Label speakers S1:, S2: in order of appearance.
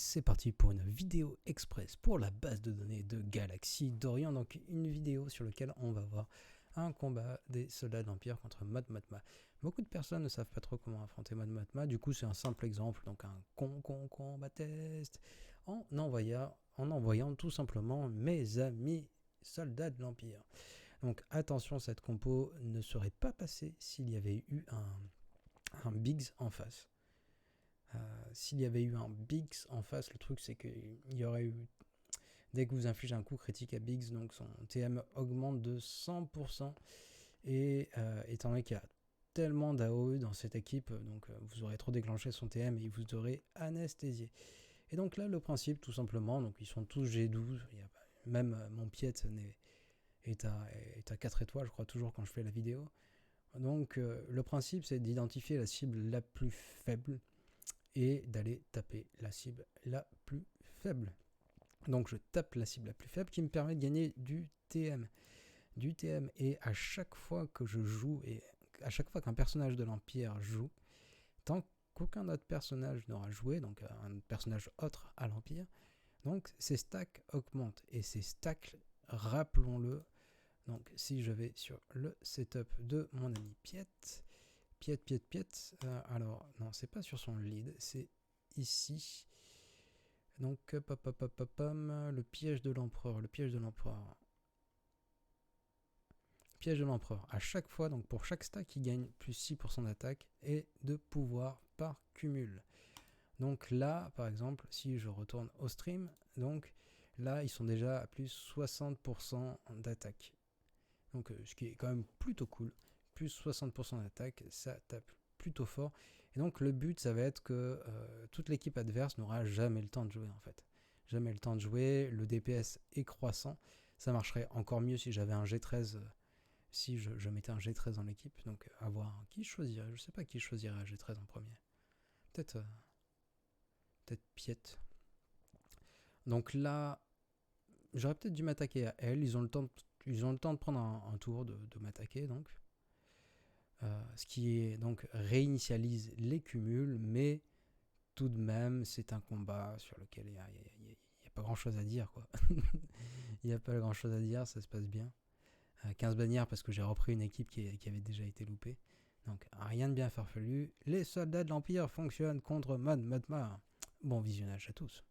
S1: c'est parti pour une vidéo express pour la base de données de Galaxy d'Orient. Donc une vidéo sur laquelle on va voir un combat des soldats de l'Empire contre Mod Mothma. Beaucoup de personnes ne savent pas trop comment affronter Mod Mothma, du coup c'est un simple exemple, donc un combat test en envoyant tout simplement mes amis soldats de l'Empire. Donc attention, cette compo ne serait pas passée s'il y avait eu un Biggs en face. S'il y avait eu un Biggs en face, le truc c'est qu'il y aurait eu, dès que vous infligez un coup critique à Biggs, donc son TM augmente de 100%, et étant donné qu'il y a tellement d'AOE dans cette équipe, donc vous aurez trop déclenché son TM et vous aurez anesthésié. Et donc là le principe tout simplement, donc ils sont tous G12, même mon Piet est à 4 étoiles je crois toujours quand je fais la vidéo. Donc le principe c'est d'identifier la cible la plus faible et d'aller taper la cible la plus faible. Donc je tape la cible la plus faible qui me permet de gagner du TM. Et à chaque fois que je joue, et à chaque fois qu'un personnage de l'Empire joue, tant qu'aucun autre personnage n'aura joué, donc un personnage autre à l'Empire, donc ces stacks augmentent. Et ces stacks, rappelons-le, donc si je vais sur le setup de mon ami Piet, alors non, c'est pas sur son lead, c'est ici. Donc le piège de l'empereur, à chaque fois, donc pour chaque stack il gagne plus 6% d'attaque et de pouvoir par cumul. Donc là par exemple si je retourne au stream, donc là ils sont déjà à plus 60% d'attaque, donc ce qui est quand même plutôt cool. Plus 60% d'attaque, ça tape plutôt fort. Et donc le but ça va être que toute l'équipe adverse n'aura jamais le temps de jouer en fait. Jamais le temps de jouer, le DPS est croissant. Ça marcherait encore mieux si j'avais un G13, si je mettais un G13 dans l'équipe. Donc à voir qui je choisirais. Je sais pas qui je choisirais à G13 en premier. Peut-être Piet. Donc là, j'aurais peut-être dû m'attaquer à elle. Ils ont le temps de prendre un tour de m'attaquer donc. Ce qui est donc réinitialise les cumuls, mais tout de même c'est un combat sur lequel il n'y a pas grand chose à dire quoi. Il n'y a pas grand chose à dire, ça se passe bien. 15 bannières parce que j'ai repris une équipe qui avait déjà été loupée, donc rien de bien farfelu. Les soldats de l'Empire fonctionnent contre Mod Mothma. Bon visionnage à tous.